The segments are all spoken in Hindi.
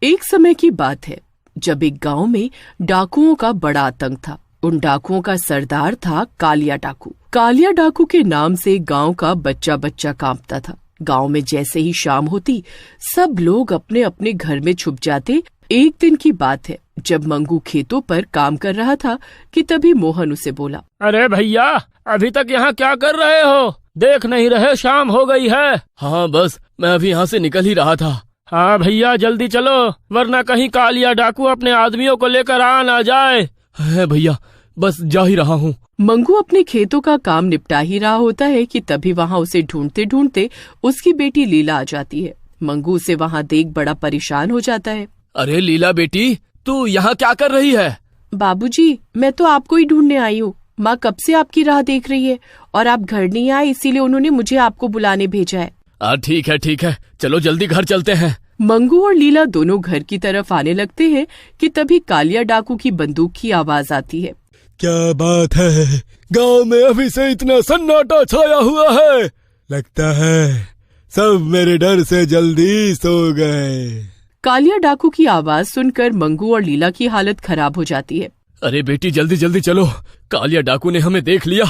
एक समय की बात है जब एक गांव में डाकुओं का बड़ा आतंक था। उन डाकुओं का सरदार था कालिया डाकू। कालिया डाकू के नाम से गांव का बच्चा बच्चा कांपता था। गांव में जैसे ही शाम होती सब लोग अपने अपने घर में छुप जाते। एक दिन की बात है जब मंगू खेतों पर काम कर रहा था कि तभी मोहन उसे बोला, अरे भैया, अभी तक यहाँ क्या कर रहे हो? देख नहीं रहे शाम हो गई है। हाँ बस मैं अभी यहाँ से निकल ही रहा था। हाँ भैया जल्दी चलो, वरना कहीं कालिया डाकू अपने आदमियों को लेकर आ ना जाए। है भैया, बस जा ही रहा हूँ। मंगू अपने खेतों का काम निपटा ही रहा होता है कि तभी वहाँ उसे ढूंढते ढूंढते उसकी बेटी लीला आ जाती है। मंगू उसे वहाँ देख बड़ा परेशान हो जाता है। अरे लीला बेटी, तू यहाँ क्या कर रही है? बाबूजी, मैं तो आपको ही ढूंढने आई हूँ। माँ कब से आपकी राह देख रही है और आप घर नहीं आए, इसीलिए उन्होंने मुझे आपको बुलाने भेजा है। ठीक है, चलो जल्दी घर चलते हैं। मंगू और लीला दोनों घर की तरफ आने लगते हैं कि तभी कालिया डाकू की बंदूक की आवाज आती है। क्या बात है, गांव में अभी से इतना सन्नाटा छाया हुआ है। लगता है सब मेरे डर से जल्दी सो गए। कालिया डाकू की आवाज सुनकर मंगू और लीला की हालत खराब हो जाती है। अरे बेटी जल्दी जल्दी चलो, कालिया डाकू ने हमें देख लिया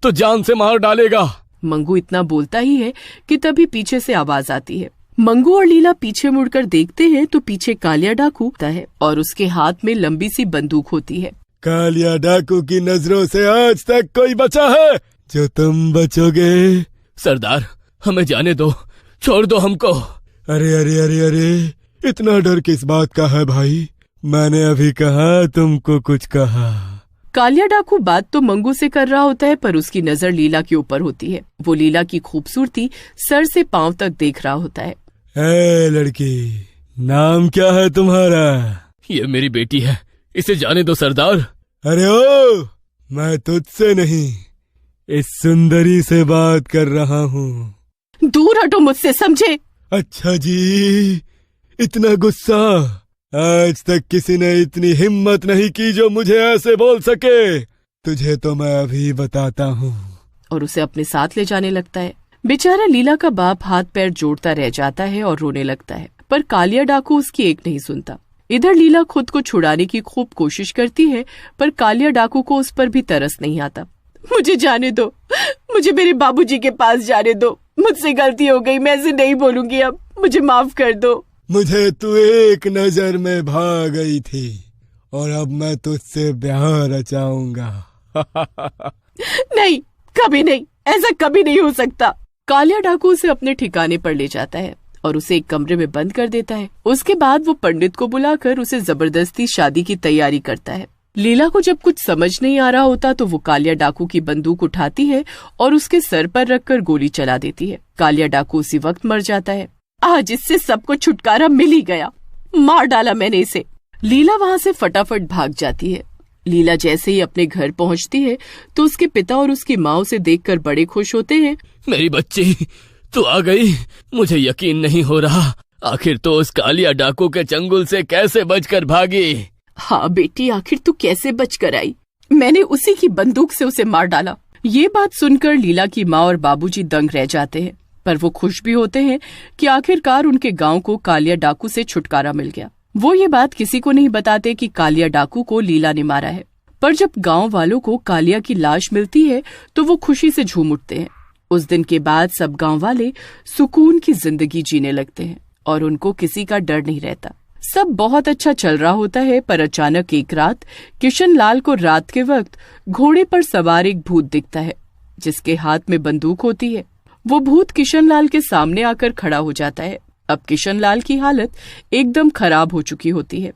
तो जान से मार डालेगा। मंगू इतना बोलता ही है कि तभी पीछे से आवाज आती है। मंगू और लीला पीछे मुड़कर देखते हैं तो पीछे कालिया डाकू होता है और उसके हाथ में लंबी सी बंदूक होती है। कालिया डाकू की नजरों से आज तक कोई बचा है जो तुम बचोगे? सरदार, हमें जाने दो, छोड़ दो हमको। अरे अरे अरे अरे, इतना डर किस बात का है भाई? मैंने अभी कहा तुमको कुछ कहा। कालिया डाकू बात तो मंगू से कर रहा होता है पर उसकी नजर लीला के ऊपर होती है। वो लीला की खूबसूरती सर से पांव तक देख रहा होता है। लड़की, नाम क्या है तुम्हारा? ये मेरी बेटी है, इसे जाने दो सरदार। अरे ओ, मैं तुझसे नहीं, इस सुंदरी से बात कर रहा हूँ। दूर हटो मुझसे, समझे? अच्छा जी, इतना गुस्सा? आज तक किसी ने इतनी हिम्मत नहीं की जो मुझे ऐसे बोल सके। तुझे तो मैं अभी बताता हूँ। और उसे अपने साथ ले जाने लगता है। बेचारा लीला का बाप हाथ पैर जोड़ता रह जाता है और रोने लगता है, पर कालिया डाकू उसकी एक नहीं सुनता। इधर लीला खुद को छुड़ाने की खूब कोशिश करती है पर कालिया डाकू को उस पर भी तरस नहीं आता। मुझे जाने दो, मुझे मेरे बाबूजी के पास जाने दो। मुझसे गलती हो गई, मैं ऐसे नहीं बोलूंगी अब, मुझे माफ कर दो। मुझे तू एक नजर में भाग गई थी और अब मैं तुझसे ब्याह रचाऊंगा। नहीं, कभी नहीं, ऐसा कभी नहीं हो सकता। कालिया डाकू उसे अपने ठिकाने पर ले जाता है और उसे एक कमरे में बंद कर देता है। उसके बाद वो पंडित को बुलाकर उसे जबरदस्ती शादी की तैयारी करता है। लीला को जब कुछ समझ नहीं आ रहा होता तो वो कालिया डाकू की बंदूक उठाती है और उसके सर पर रखकर गोली चला देती है। कालिया डाकू उसी वक्त मर जाता है। आज इससे सबको छुटकारा मिल ही गया, मार डाला मैंने इसे। लीला वहाँ से फटाफट भाग जाती है। लीला जैसे ही अपने घर पहुँचती है तो उसके पिता और उसकी माँ उसे देखकर बड़े खुश होते हैं। मेरी बच्ची, तू आ गई। मुझे यकीन नहीं हो रहा, आखिर तो उस कालिया डाकू के चंगुल से कैसे बचकर भागी? हाँ बेटी, आखिर तू कैसे बचकर आई? मैंने उसी की बंदूक से उसे मार डाला। ये बात सुनकर लीला की माँ और बाबूजी दंग रह जाते हैं, पर वो खुश भी होते हैं कि आखिरकार उनके गांव को कालिया डाकू से छुटकारा मिल गया। वो ये बात किसी को नहीं बताते कि कालिया डाकू को लीला ने मारा है। पर जब गांव वालों को कालिया की लाश मिलती है तो वो खुशी से झूम उठते हैं। उस दिन के बाद सब गांव वाले सुकून की जिंदगी जीने लगते हैं और उनको किसी का डर नहीं रहता। सब बहुत अच्छा चल रहा होता है, पर अचानक एक रात किशन लाल को रात के वक्त घोड़े पर सवार एक भूत दिखता है जिसके हाथ में बंदूक होती है। वो भूत किशन लाल के सामने आकर खड़ा हो जाता है। अब किशन लाल की हालत एकदम खराब हो चुकी होती है।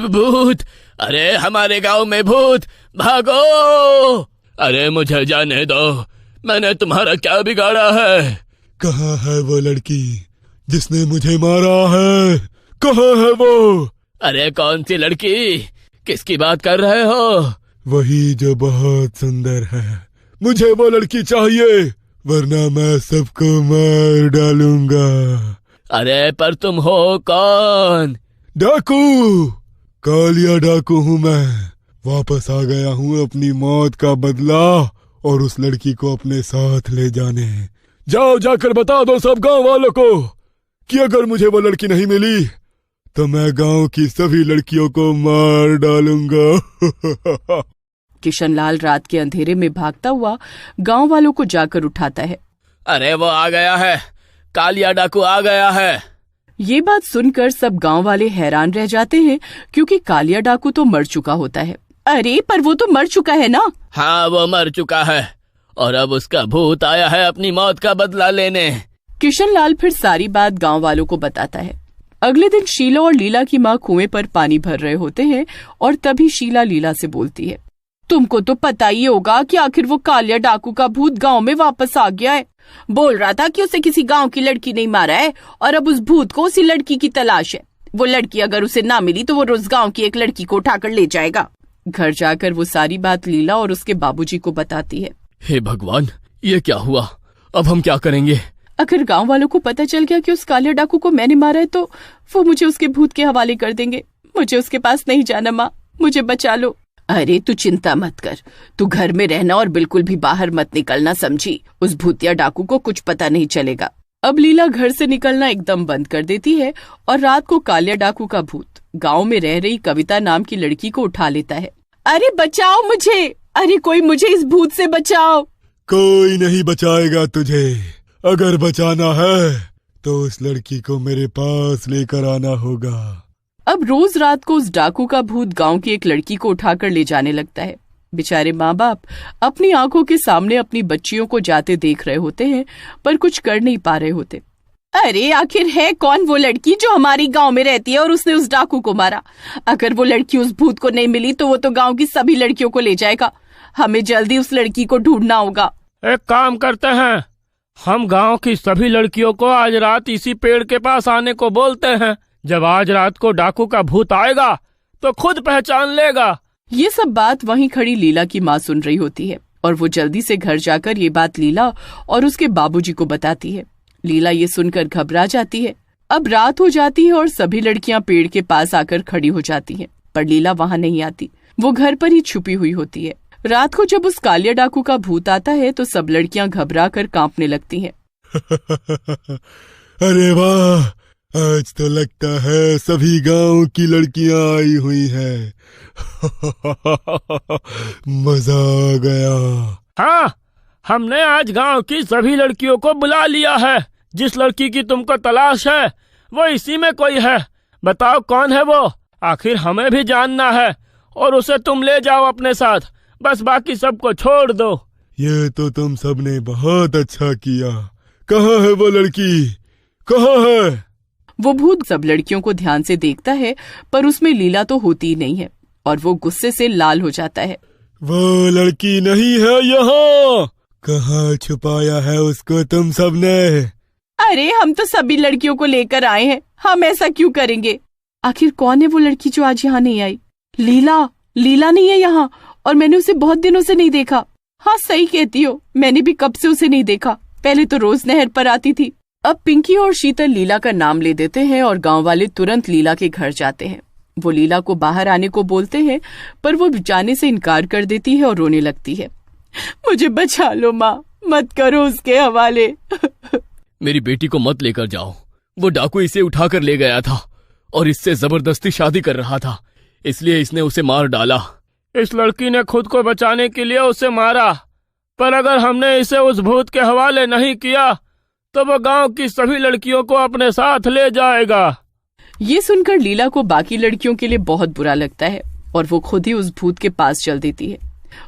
भूत! अरे हमारे गांव में भूत! भागो! अरे मुझे जाने दो, मैंने तुम्हारा क्या बिगाड़ा है? कहाँ है वो लड़की जिसने मुझे मारा है? कहाँ है वो? अरे कौन सी लड़की? किसकी बात कर रहे हो? वही जो बहुत सुंदर है। मुझे वो लड़की चाहिए, वरना मैं सबको मार डालूंगा। अरे पर तुम हो कौन? डाकू, कालिया डाकू हूँ मैं। वापस आ गया हूँ अपनी मौत का बदला और उस लड़की को अपने साथ ले जाने। जाओ, जाकर बता दो सब गांव वालों को कि अगर मुझे वो लड़की नहीं मिली तो मैं गांव की सभी लड़कियों को मार डालूंगा। किशनलाल रात के अंधेरे में भागता हुआ गांव वालों को जाकर उठाता है। अरे वो आ गया है, कालिया डाकू आ गया है। ये बात सुनकर सब गांव वाले हैरान रह जाते हैं, क्योंकि कालिया डाकू तो मर चुका होता है। अरे पर वो तो मर चुका है ना? हाँ, वो मर चुका है और अब उसका भूत आया है अपनी मौत का बदला लेने। किशनलाल फिर सारी बात गांव वालों को बताता है। अगले दिन शीला और लीला की माँ कुएं पर पानी भर रहे होते हैं और तभी शीला लीला से बोलती है, तुमको तो पता ही होगा कि आखिर वो कालिया डाकू का भूत गांव में वापस आ गया है। बोल रहा था कि उसे किसी गांव की लड़की नहीं मारा है और अब उस भूत को उसी लड़की की तलाश है। वो लड़की अगर उसे ना मिली तो वो रोज गांव की एक लड़की को उठाकर ले जाएगा। घर जाकर वो सारी बात लीला और उसके बाबूजी को बताती है। हे भगवान, ये क्या हुआ? अब हम क्या करेंगे? अगर गांव वालों को पता चल गया कि उस कालिया डाकू को मैंने मारा है तो वो मुझे उसके भूत के हवाले कर देंगे। मुझे उसके पास नहीं जाना माँ, मुझे बचा लो। अरे तू चिंता मत कर, तू घर में रहना और बिल्कुल भी बाहर मत निकलना, समझी? उस भूतिया डाकू को कुछ पता नहीं चलेगा। अब लीला घर से निकलना एकदम बंद कर देती है और रात को कालिया डाकू का भूत गांव में रह रही कविता नाम की लड़की को उठा लेता है। अरे बचाओ मुझे, अरे कोई मुझे इस भूत से बचाओ। कोई नहीं बचाएगा तुझे। अगर बचाना है तो उस लड़की को मेरे पास लेकर आना होगा। अब रोज रात को उस डाकू का भूत गांव की एक लड़की को उठाकर ले जाने लगता है। बेचारे माँ बाप अपनी आंखों के सामने अपनी बच्चियों को जाते देख रहे होते हैं, पर कुछ कर नहीं पा रहे होते। अरे आखिर है कौन वो लड़की जो हमारी गांव में रहती है और उसने उस डाकू को मारा? अगर वो लड़की उस भूत को नहीं मिली तो वो तो गांव की सभी लड़कियों को ले जाएगा। हमें जल्दी उस लड़की को ढूंढना होगा। एक काम करते हैं, हम गांव की सभी लड़कियों को आज रात इसी पेड़ के पास आने को बोलते हैं। जब आज रात को डाकू का भूत आएगा तो खुद पहचान लेगा। ये सब बात वहीं खड़ी लीला की माँ सुन रही होती है और वो जल्दी से घर जाकर ये बात लीला और उसके बाबूजी को बताती है। लीला ये सुनकर घबरा जाती है। अब रात हो जाती है और सभी लड़कियां पेड़ के पास आकर खड़ी हो जाती हैं, पर लीला वहां नहीं आती। वो घर पर ही छुपी हुई होती है। रात को जब उस कालिया डाकू का भूत आता है तो सब लड़कियां घबरा कर कांपने लगती हैं। अरे वाह, आज तो लगता है सभी गांव की लड़कियां आई हुई हैं। मजा आ गया। हाँ, हमने आज गांव की सभी लड़कियों को बुला लिया है। जिस लड़की की तुमको तलाश है वो इसी में कोई है। बताओ कौन है वो? आखिर हमें भी जानना है और उसे तुम ले जाओ अपने साथ। बस बाकी सबको छोड़ दो। ये तो तुम सबने बहुत अच्छा किया। कहाँ है वो लड़की? कहाँ है? वो भूत सब लड़कियों को ध्यान से देखता है, पर उसमें लीला तो होती ही नहीं है और वो गुस्से से लाल हो जाता है। वो लड़की नहीं है यहाँ। कहाँ छुपाया है उसको तुम सबने? अरे हम तो सभी लड़कियों को लेकर आए हैं, हम ऐसा क्यों करेंगे? आखिर कौन है वो लड़की जो आज यहाँ नहीं आई? लीला नहीं है यहाँ और मैंने उसे बहुत दिनों से नहीं देखा। हाँ सही कहती हो, मैंने भी कब से उसे नहीं देखा। पहले तो रोज नहर पर आती थी। अब पिंकी और शीतल लीला का नाम ले देते हैं और गांव वाले तुरंत लीला के घर जाते हैं। वो लीला को बाहर आने को बोलते हैं, पर वो जाने से इनकार कर देती है और रोने लगती है। मुझे बचा लो माँ, मत करो उसके हवाले। मेरी बेटी को मत लेकर जाओ। वो डाकू इसे उठाकर ले गया था और इससे जबरदस्ती शादी कर रहा था, इसलिए इसने उसे मार डाला। इस लड़की ने खुद को बचाने के लिए उसे मारा, पर अगर हमने इसे उस भूत के हवाले नहीं किया तो वो गांव की सभी लड़कियों को अपने साथ ले जाएगा। ये सुनकर लीला को बाकी लड़कियों के लिए बहुत बुरा लगता है और वो खुद ही उस भूत के पास चल देती है।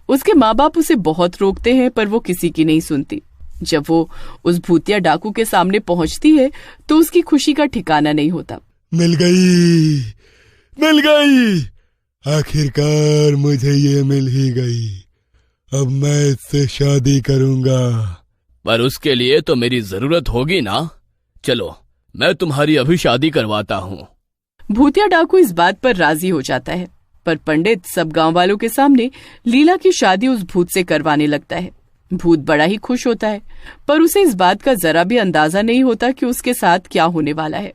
उसके माँ बाप उसे बहुत रोकते हैं, पर वो किसी की नहीं सुनती। जब वो उस भूतिया डाकू के सामने पहुंचती है तो उसकी खुशी का ठिकाना नहीं होता। मिल गई, आखिरकार मुझे ये मिल ही गई। अब मैं इससे शादी करूंगा। पर उसके लिए तो मेरी जरूरत होगी ना। चलो मैं तुम्हारी अभी शादी करवाता हूँ। भूतिया डाकू इस बात पर राजी हो जाता है, पर पंडित सब गांव वालों के सामने लीला की शादी उस भूत से करवाने लगता है। भूत बड़ा ही खुश होता है, पर उसे इस बात का जरा भी अंदाजा नहीं होता कि उसके साथ क्या होने वाला है।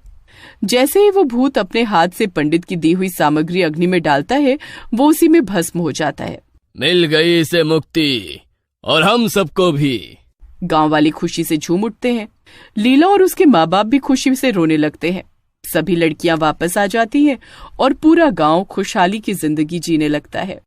जैसे ही वो भूत अपने हाथ से पंडित की दी हुई सामग्री अग्नि में डालता है, वो उसी में भस्म हो जाता है। मिल गई इसे मुक्ति और हम सबको भी। गांव वाले खुशी से झूम उठते हैं। लीला और उसके माँ बाप भी खुशी से रोने लगते हैं। सभी लड़कियां वापस आ जाती हैं और पूरा गांव खुशहाली की जिंदगी जीने लगता है।